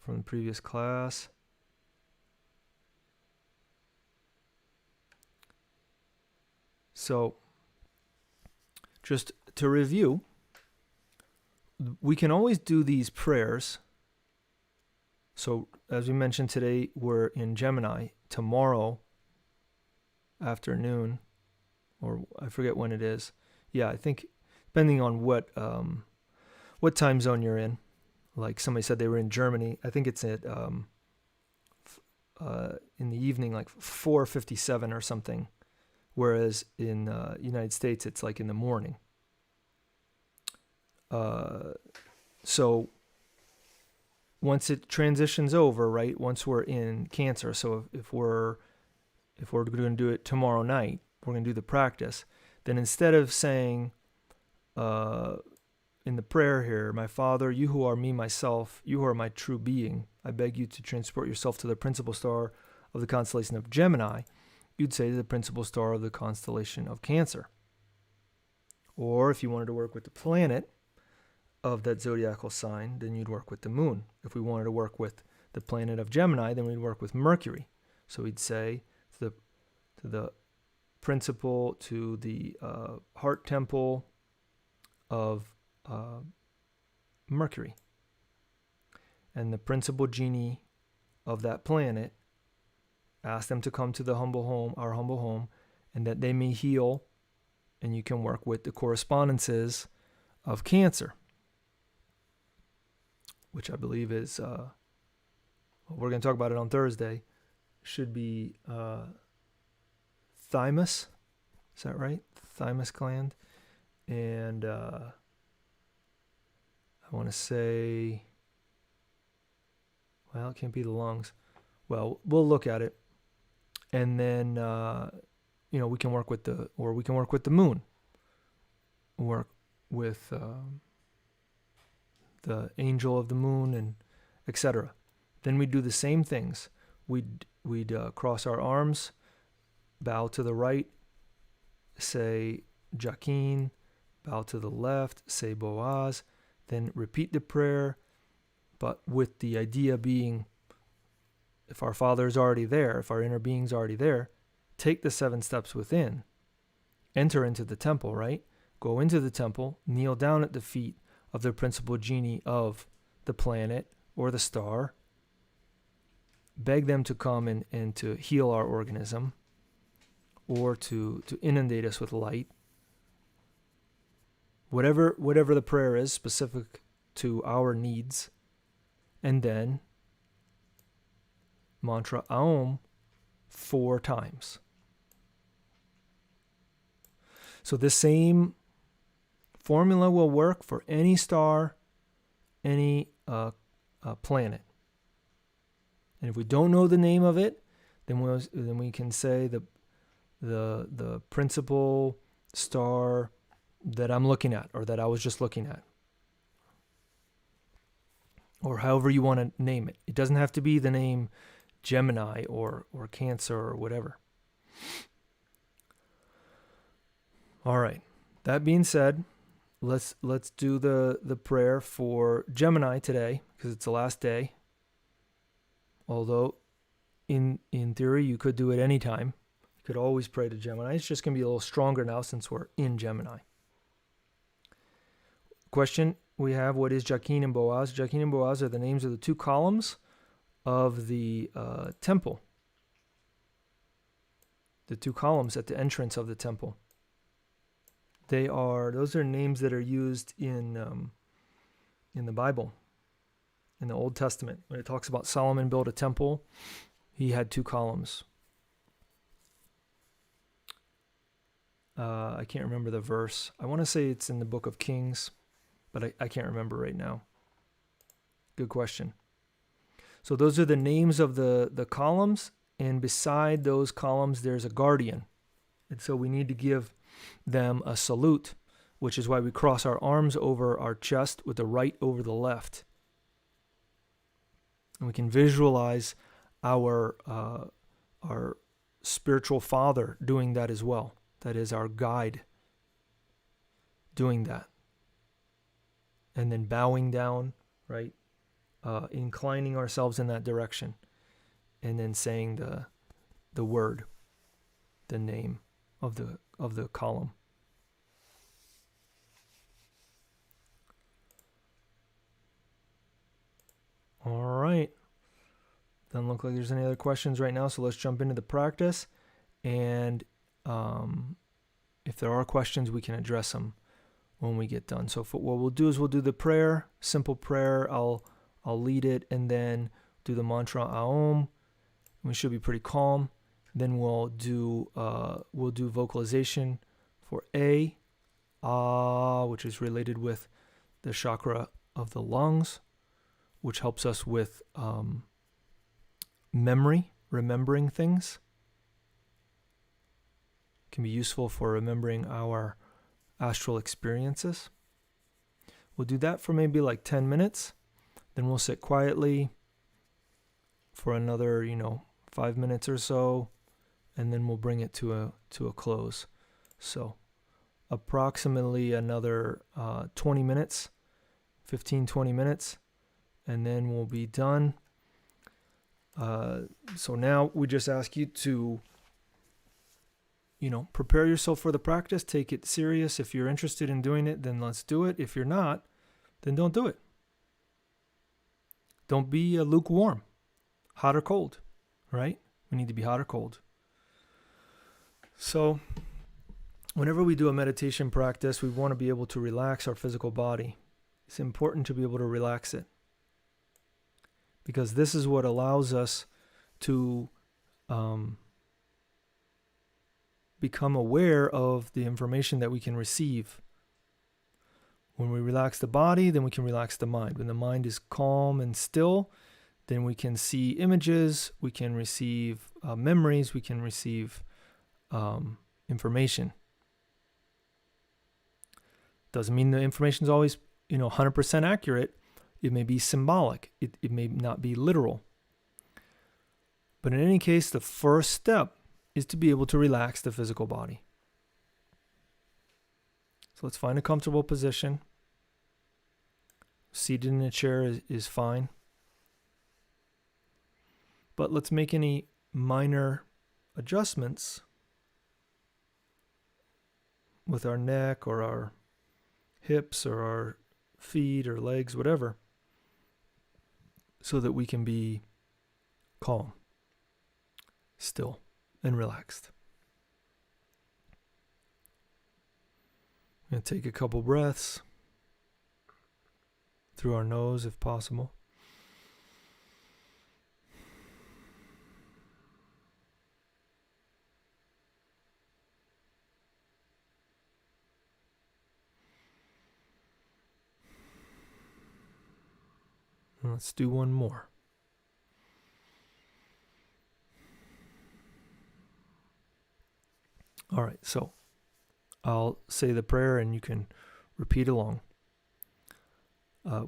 A: from the previous class. So, just to review, we can always do these prayers. So, as we mentioned today, we're in Gemini. Tomorrow afternoon, or I forget when it is. Yeah, I think depending on what time zone you're in. Like somebody said they were in Germany. I think it's at in the evening, like 4:57 or something. Whereas in United States, it's like in the morning. So once it transitions over, right? Once we're in Cancer, so if we're going to do it tomorrow night, we're going to do the practice. Then instead of saying in the prayer here, "My Father, you who are me, myself, you who are my true being, I beg you to transport yourself to the principal star of the constellation of Gemini," you'd say to the principal star of the constellation of Cancer. Or if you wanted to work with the planet of that zodiacal sign, then you'd work with the moon. If we wanted to work with the planet of Gemini, then we'd work with Mercury. So we'd say to the principal, to the heart temple of Mercury. And the principal genie of that planet, ask them to come to the humble home, our humble home, and that they may heal, and you can work with the correspondences of Cancer, which I believe is, we're going to talk about it on Thursday, should be thymus. Is that right? Thymus gland. And I want to say, well, it can't be the lungs. Well, we'll look at it. And then, we can work with the moon. Work with the angel of the moon, and etc. Then we do the same things. We'd cross our arms, bow to the right, say Jakin, bow to the left, say Boaz, then repeat the prayer, but with the idea being, if our Father is already there, if our inner being's already there, take the 7 steps within, enter into the temple, right? Go into the temple, kneel down at the feet of the principal genie of the planet or the star, beg them to come and to heal our organism, or to inundate us with light. Whatever the prayer is specific to our needs, and then mantra Aum 4 times. So the same formula will work for any star, any planet. And if we don't know the name of it, then we can say the principal star that I'm looking at, or that I was just looking at, or however you want to name it. It doesn't have to be the name Gemini or Cancer or whatever. All right. That being said, let's do the prayer for Gemini today, because it's the last day. Although in theory you could do it anytime. You could always pray to Gemini. It's just going to be a little stronger now since we're in Gemini. Question we have, what is Jachin and Boaz? Jachin and Boaz are the names of the two columns of the temple. The two columns at the entrance of the temple. Those are names that are used in the Bible, in the Old Testament. When it talks about Solomon built a temple, he had two columns. I can't remember the verse. I want to say it's in the book of Kings, but I can't remember right now. Good question. So those are the names of the columns, and beside those columns there's a guardian. And so we need to give them a salute, which is why we cross our arms over our chest with the right over the left. And we can visualize our spiritual father doing that as well. That is our guide doing that. And then bowing down, right? Inclining ourselves in that direction. And then saying the word, the name of the column. All right. Doesn't look like there's any other questions right now, so let's jump into the practice. And if there are questions, we can address them when we get done. So what we'll do is we'll do the prayer, simple prayer. I'll lead it, and then do the mantra Aum. We should be pretty calm. Then we'll do vocalization for A, Ah, which is related with the chakra of the lungs, which helps us with memory, remembering things. Can be useful for remembering our astral experiences. We'll do that for maybe like 10 minutes. Then we'll sit quietly for another, 5 minutes or so, and then we'll bring it to a close. So approximately another 20 minutes, 20 minutes, and then we'll be done. So now we just ask you to, prepare yourself for the practice. Take it serious. If you're interested in doing it, then let's do it. If you're not, then don't do it. Don't be lukewarm, hot or cold, right? We need to be hot or cold. So whenever we do a meditation practice, we want to be able to relax our physical body. It's important to be able to relax it, because this is what allows us to become aware of the information that we can receive. When we relax the body, then we can relax the mind. When the mind is calm and still, then we can see images, we can receive memories, we can receive information. Doesn't mean the information is always 100% accurate. It may be symbolic. It may not be literal. But in any case, the first step is to be able to relax the physical body. So let's find a comfortable position. Seated in a chair is fine. But let's make any minor adjustments with our neck or our hips or our feet or legs, whatever, so that we can be calm, still, and relaxed. I'm going to take a couple breaths through our nose if possible. Let's do one more. All right, so I'll say the prayer and you can repeat along,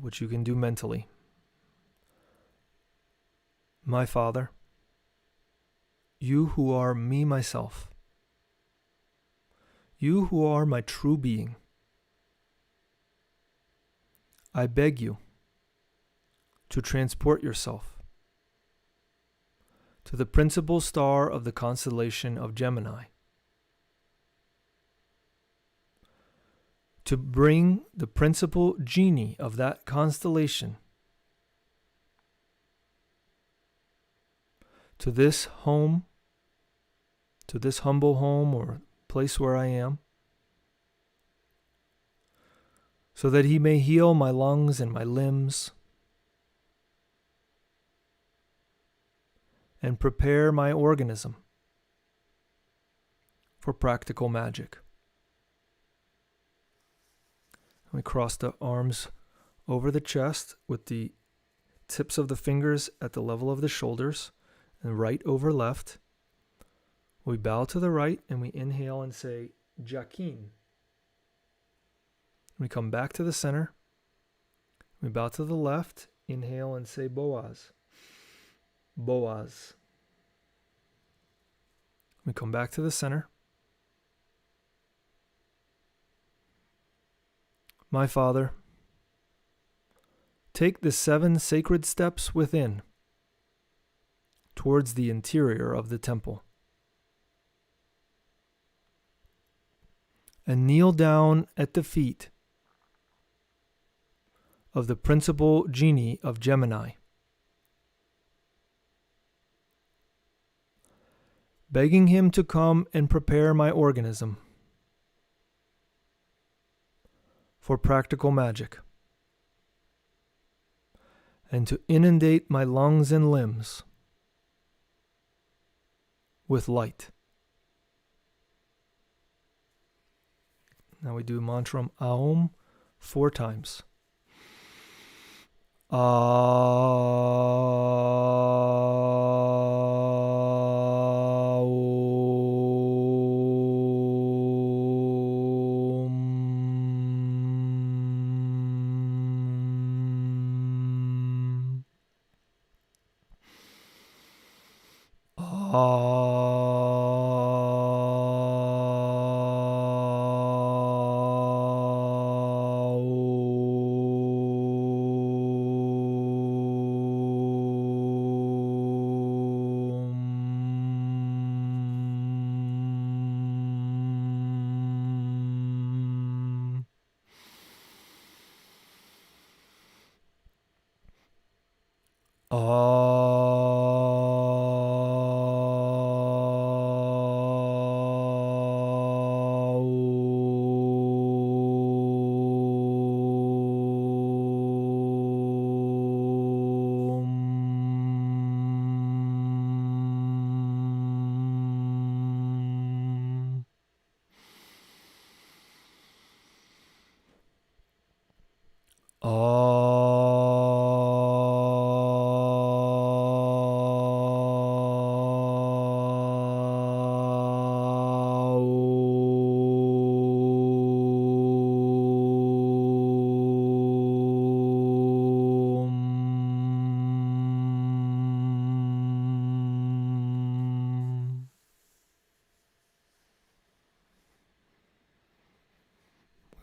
A: which you can do mentally. My Father, you who are me, myself, you who are my true being, I beg you to transport yourself to the principal star of the constellation of Gemini, to bring the principal genie of that constellation to this home, to this humble home or place where I am, so that he may heal my lungs and my limbs and prepare my organism for practical magic. We cross the arms over the chest with the tips of the fingers at the level of the shoulders and right over left. We bow to the right and we inhale and say Jakin. We come back to the center. We bow to the left, inhale and say Boaz. Boaz. We come back to the center. My Father, take the 7 sacred steps within towards the interior of the temple, and kneel down at the feet of the principal genie of Gemini, begging him to come and prepare my organism for practical magic, and to inundate my lungs and limbs with light. Now we do mantram Aum 4 times.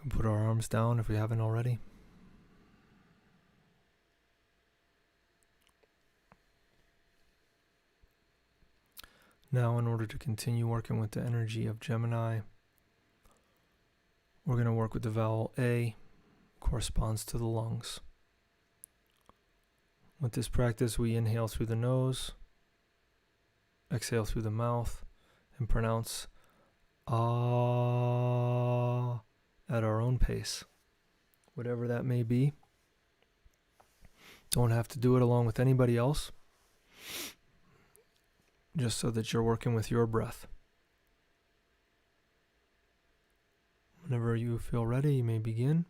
A: Put our arms down if we haven't already. Now, in order to continue working with the energy of Gemini, we're going to work with the vowel A, corresponds to the lungs. With this practice, we inhale through the nose, exhale through the mouth, and pronounce Ah at our own pace, whatever that may be. Don't have to do it along with anybody else, just so that you're working with your breath. Whenever you feel ready, you may begin.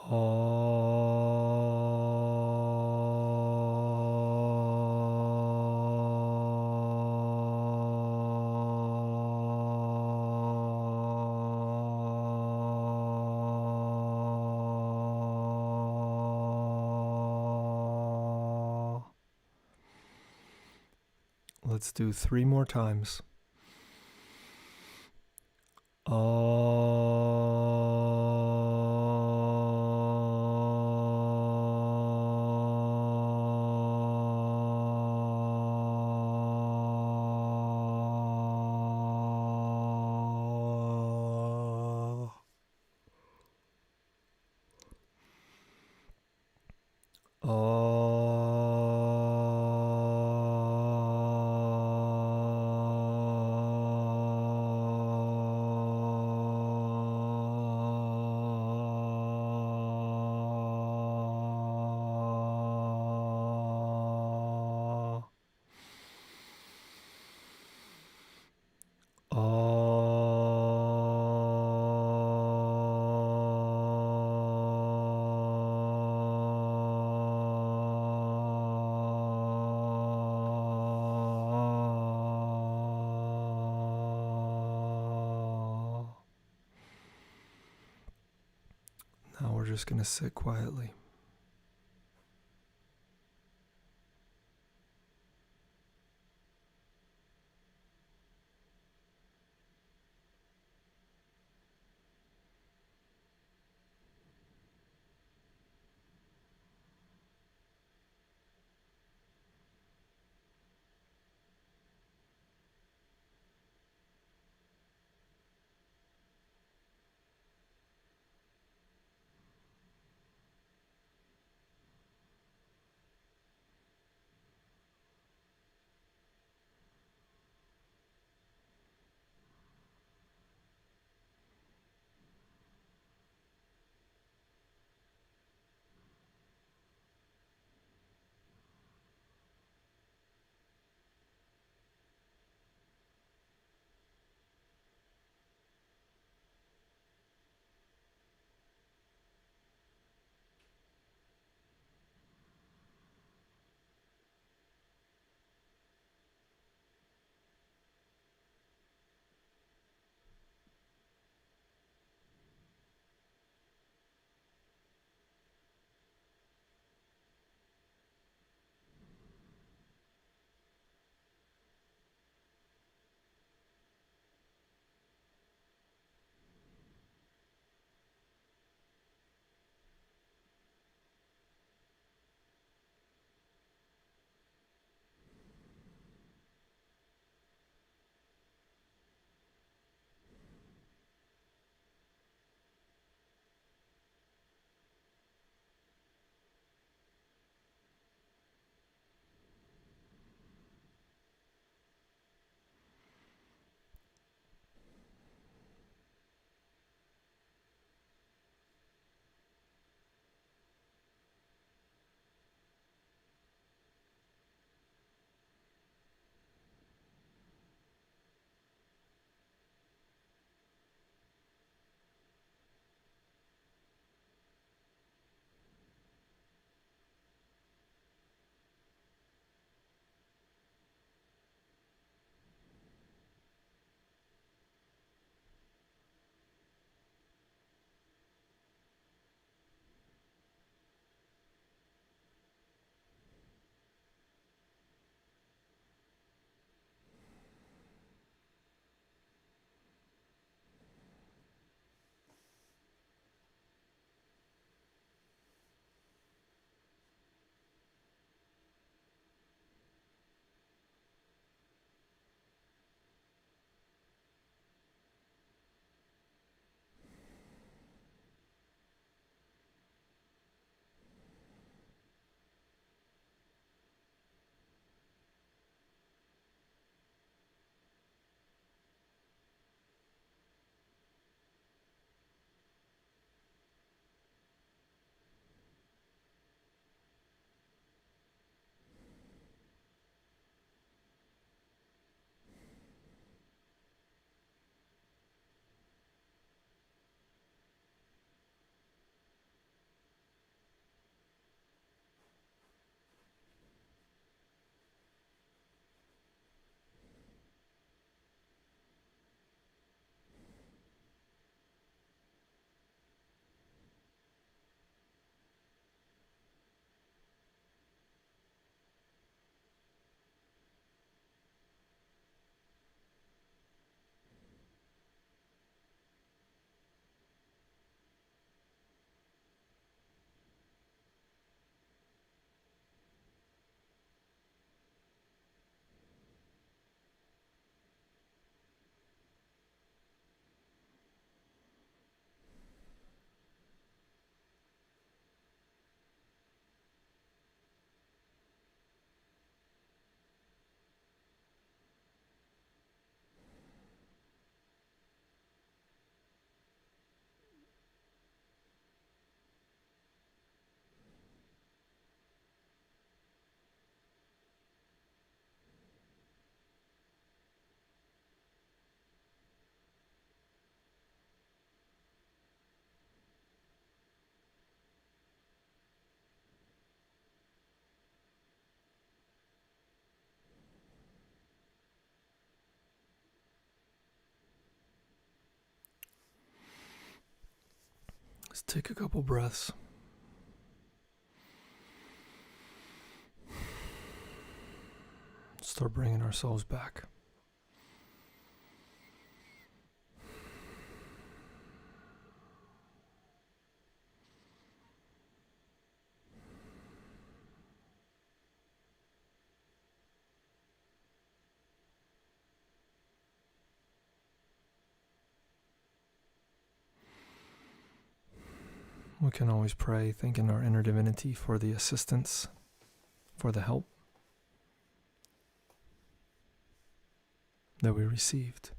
A: Let's do 3 more times. Now we're just going to sit quietly. Take a couple breaths. Start bringing ourselves back. We can always pray, thanking our inner divinity for the assistance, for the help that we received.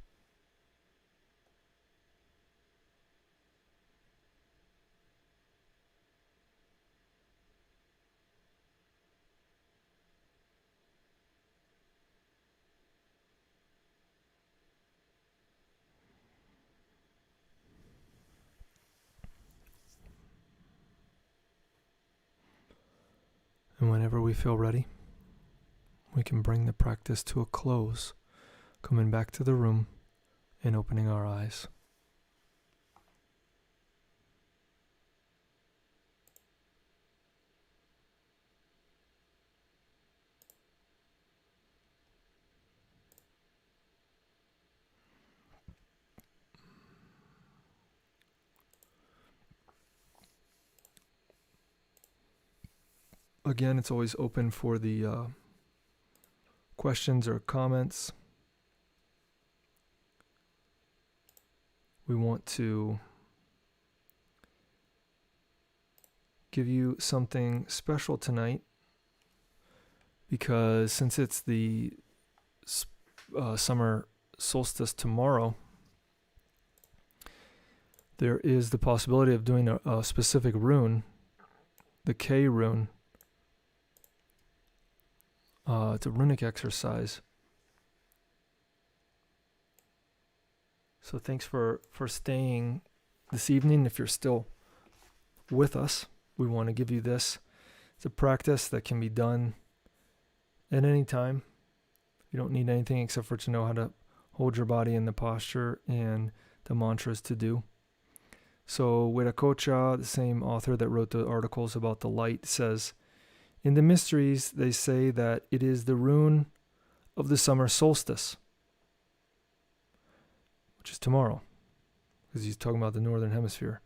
A: And whenever we feel ready, we can bring the practice to a close, coming back to the room and opening our eyes. Again, it's always open for the questions or comments. We want to give you something special tonight because since it's the summer solstice tomorrow, there is the possibility of doing a specific rune, the K rune. It's a runic exercise. So thanks for staying this evening. If you're still with us, we want to give you this. It's a practice that can be done at any time. You don't need anything except for to know how to hold your body in the posture and the mantras to do. So Huiracocha, the same author that wrote the articles about the light, says, in the mysteries, they say that it is the rune of the summer solstice, which is tomorrow, because he's talking about the northern hemisphere,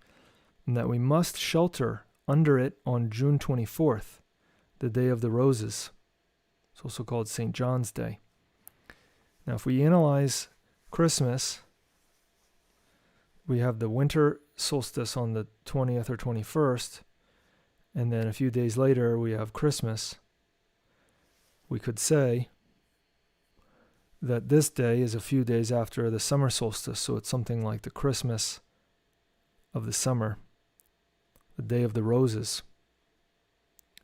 A: and that we must shelter under it on June 24th, the day of the roses. It's also called St. John's Day. Now, if we analyze Christmas, we have the winter solstice on the 20th or 21st, and then a few days later, we have Christmas. We could say that this day is a few days after the summer solstice, so it's something like the Christmas of the summer, the day of the roses.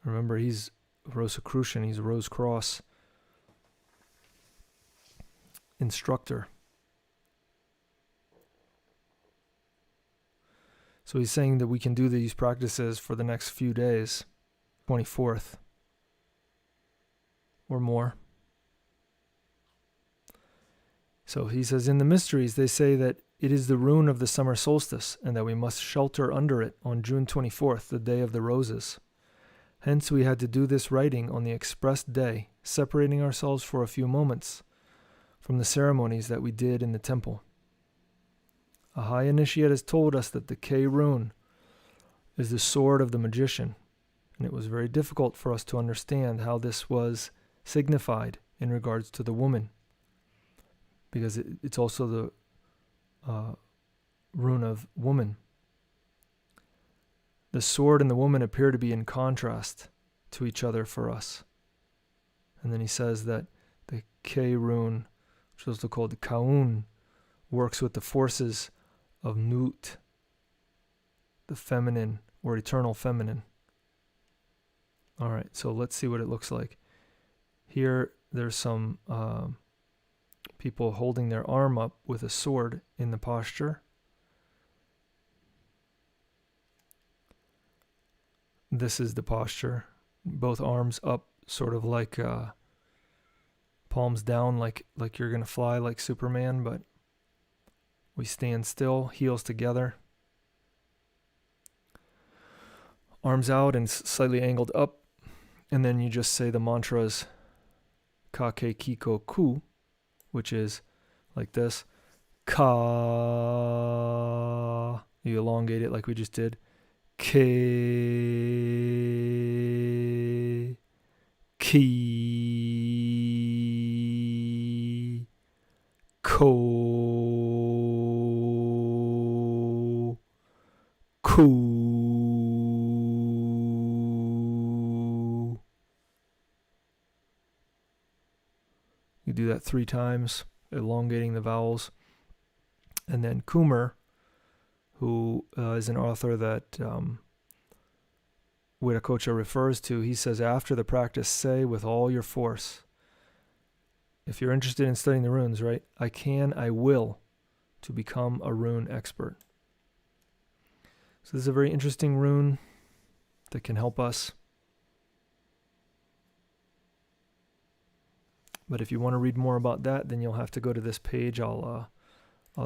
A: Remember, he's Rosicrucian, he's a Rose Cross instructor. So he's saying that we can do these practices for the next few days, 24th or more. So he says, in the mysteries, they say that it is the rune of the summer solstice and that we must shelter under it on June 24th, the day of the roses. Hence we had to do this writing on the expressed day, separating ourselves for a few moments from the ceremonies that we did in the temple. A high initiate has told us that the K rune is the sword of the magician, and it was very difficult for us to understand how this was signified in regards to the woman, because it's also the rune of woman. The sword and the woman appear to be in contrast to each other for us. And then he says that the K rune, which is also called the Kaun, works with the forces of Nut, the feminine or eternal feminine. All right, so let's see what it looks like. Here, there's some people holding their arm up with a sword in the posture. This is the posture. Both arms up, sort of like palms down, like you're going to fly like Superman, but we stand still, heels together. arms out and slightly angled up. And then you just say the mantras Kake Kiko Ku, which is like this. Ka. You elongate it like we just did. Ke. Ki. Ko. Ku. You do that 3 times, elongating the vowels. And then Kumar, who is an author that Huiracocha refers to, he says, after the practice, say with all your force, if you're interested in studying the runes, right? I will, to become a rune expert. So this is a very interesting rune that can help us. But if you want to read more about that, then you'll have to go to this page. I'll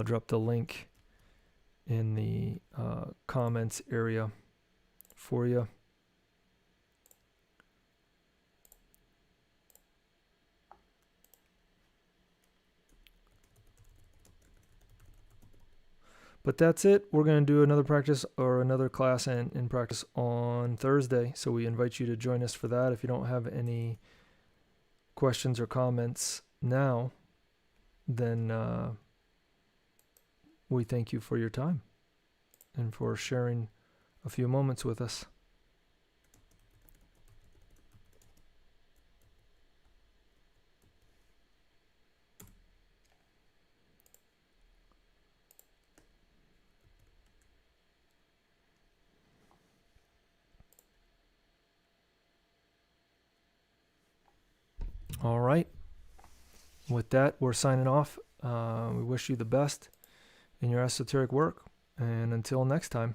A: drop the link in the comments area for you. But that's it. We're going to do another practice or another class in practice on Thursday. So we invite you to join us for that. If you don't have any questions or comments now, then we thank you for your time and for sharing a few moments with us. All right. With that, we're signing off. We wish you the best in your esoteric work. And until next time.